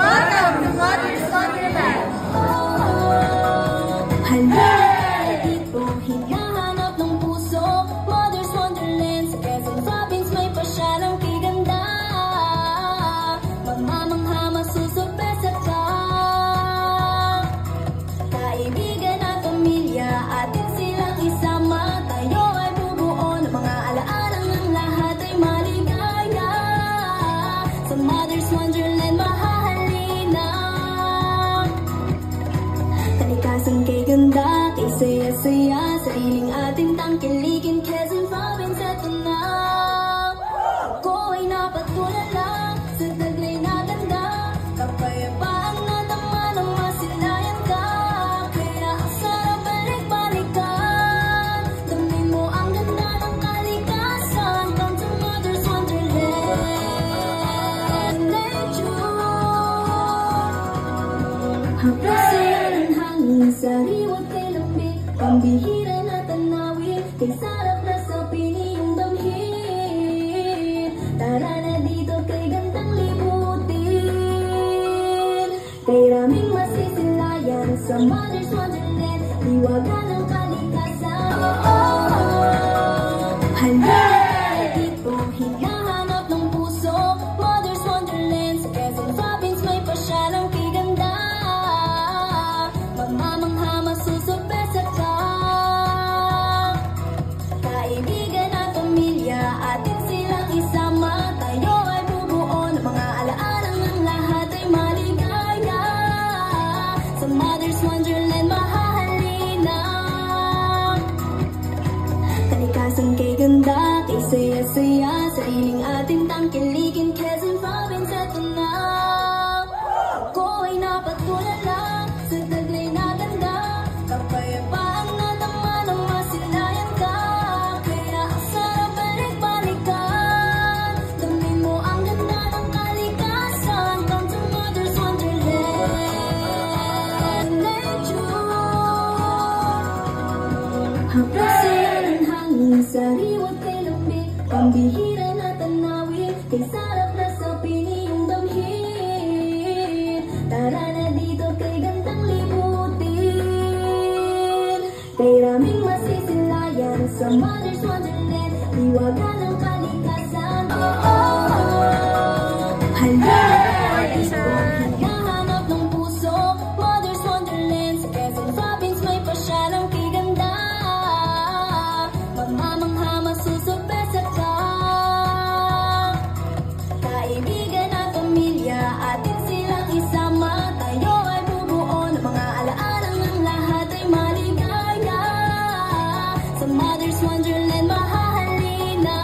Welcome to Mother's Wonderland! Halika dito, hinahanap ng puso. Mother's Wonderland, sa Quezon Province may pasyalang kiganda. Magmamangha, masusurpresa ka. Kaibigan at pamilya, atin silang isama. Tayo ay bubuo ng mga alaalang ng lahat ay maligaya. Sa Mother's Wonderland mahahalina. Kalikasan kay ganda, kay saya-saya, sariling ating tangkilikin, Quezon Province, eto na. Ako ay napatulala sa taglay na ganda, kapayapaan na tama ng masilayan ka. Kaya ang sarap balik-balikan, damin mo ang ganda ng kalikasan. Come to Mother's Wonderland, let you hapasaya ng hangin, sariwat kay lamig, pambihira na tanawin, kay sarap na sa piniyong damhin. Tara na dito kay gandang libutin, kay raming masisilayan sa Mother's Wonderland, liwagan ng kalikasan. Halika dito, hinahanap ng puso. Mother's Wonderland, sa Quezon Province may pasyalang kiganda. Magmamangha, masusurpresa ka. Kaibigan at pamilya, atin silang isama. Tayo ay bubuo ng mga alaalang ng lahat ay maligaya. Sa Mother's Wonderland mahahalina. Kalikasan kay ganda, kay saya-saya, sariling ating tangkilikin, Quezon Province, eto na. Ako ay napatulala sa taglay na ganda, kapayapaan na tama ng masilayan ka. Kaya ang sarap balik-balikan, damin mo ang ganda ng kalikasan. Come to Mother's Wonderland, let you hapasaya ng hangin, sariwat kay lamig, pambihira na tanawin, kay sarap na sa piniyong damhin. Tara na dito kay gandang libutin, kay raming masisilayan sa Mother's Wonderland, liwagan ng kalikasan. Halika dito, hinahanap ng puso. Mother's Wonderland, sa Quezon Province may pasyalang kiganda. Magmamangha, masusurpresa ka. Kaibigan at pamilya, atin silang isama. Tayo ay bubuo ng mga alaalang ng lahat ay maligaya. Sa Mother's Wonderland mahahalina.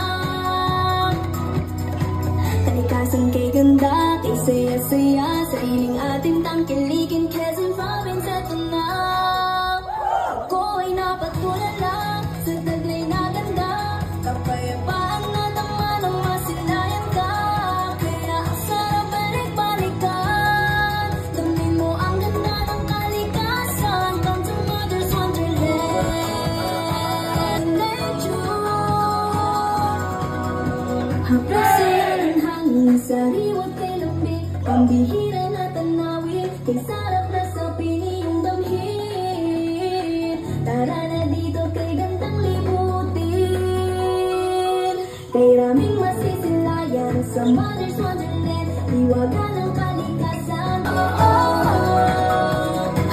Kalikasan kay ganda, kay saya-saya, sariling ating tangkilikin, Quezon Province, eto na. Ako ay napatulala sa taglay na ganda, kapayapaan na tama ng masilayan ka. Kaya ang sarap balik-balikan, damin mo ang ganda ng kalikasan. Come to Mother's Wonderland, let you hapasaya ng hangin, sariwat kay lamig, pambihira na tanawin, kay sarap na sa piniyong damhin. Tara na dito kay gandang libutin, kay raming masisilayan sa Mother's Wonderland, liwagan ng kalikasan.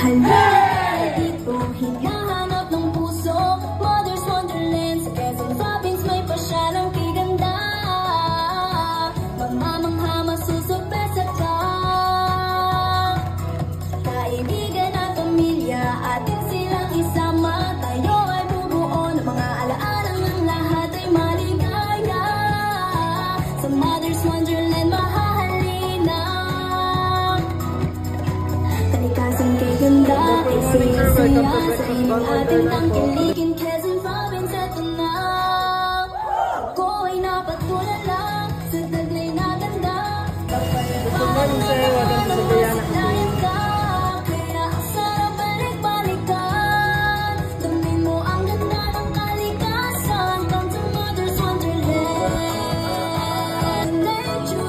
Halika dito, hinahanap ng puso. Mother's Wonderland, sa Quezon Province may pasyalang kiganda. Magmamangha, masusurpresa ka. Kaibigan at pamilya, atin silang isama. Tayo ay bubuo ng mga alaalang ng lahat ay maligaya. Sa Mother's Wonderland mahahalina. Kalikasan kay ganda, kay saya-saya, sariling ating tangkilikin, Quezon Province, eto na. Ako ay napatulala sa taglay na ganda, kapayapaan na tama ng masilayan ka. Kaya ang sarap balik-balikan, damin mo ang ganda ng kalikasan. Come to Mother's Wonderland, let you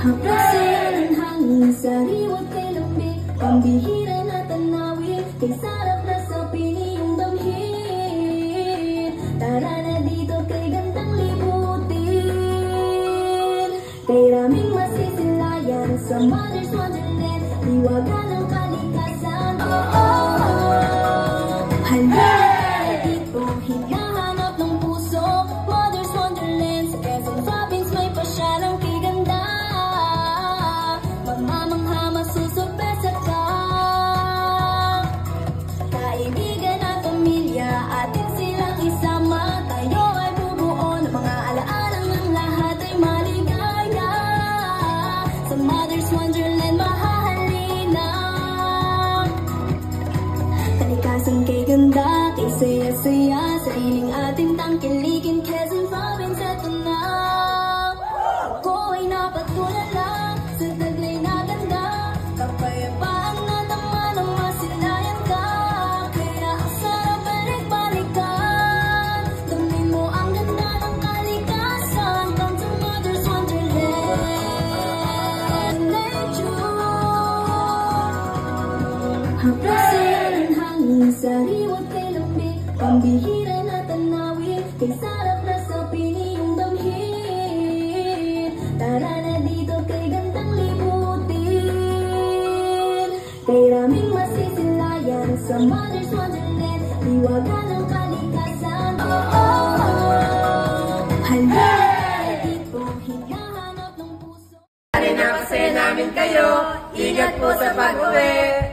Hapasaya ng hangin, sariwat kay lamig, pambihira na tanawin, kay sarap na sa piniyong damhin. Tara na dito kay gandang libutin, kay raming masisilayan sa Mother's Wonderland, liwaga ng kalikasan. Oh, oh, oh. Halika na dito, hinahanap ng puso, Mother's Wonderland sa Quezon Province, may pasyalang kay ganda. Mamamangha, masusurpresa ka. Kaibigan at pamilya, atin silang isama, tayo ay bubuo ng mga alaalang ng lahat ay maligaya. Sa Mother's Wonderland mahahalina, kalikasan kay ganda, kay saya-saya, sariling ating tangkilikin, Quezon Province, eto na. Ako ay napatulala sa taglay na ganda, kapayapaan na tama ng masilayan ka, kaya ang sarap balik-balikan. Damin mo ang ganda ng kalikasan, come to Mother's Wonderland. Hapasaya ng hangin, sariwat kay lamig, pambihira na tanawin, kay sarap na sa piniyong damhin. Tara na dito kay gandang libutin, kay raming masisilayan sa Mother's Wonderland, liwaga ng kalikasan. Oh, oh, oh. Halika na dito, hinahanap ng puso. Rinapasaya namin kayo, ingat po sa pag-uwi.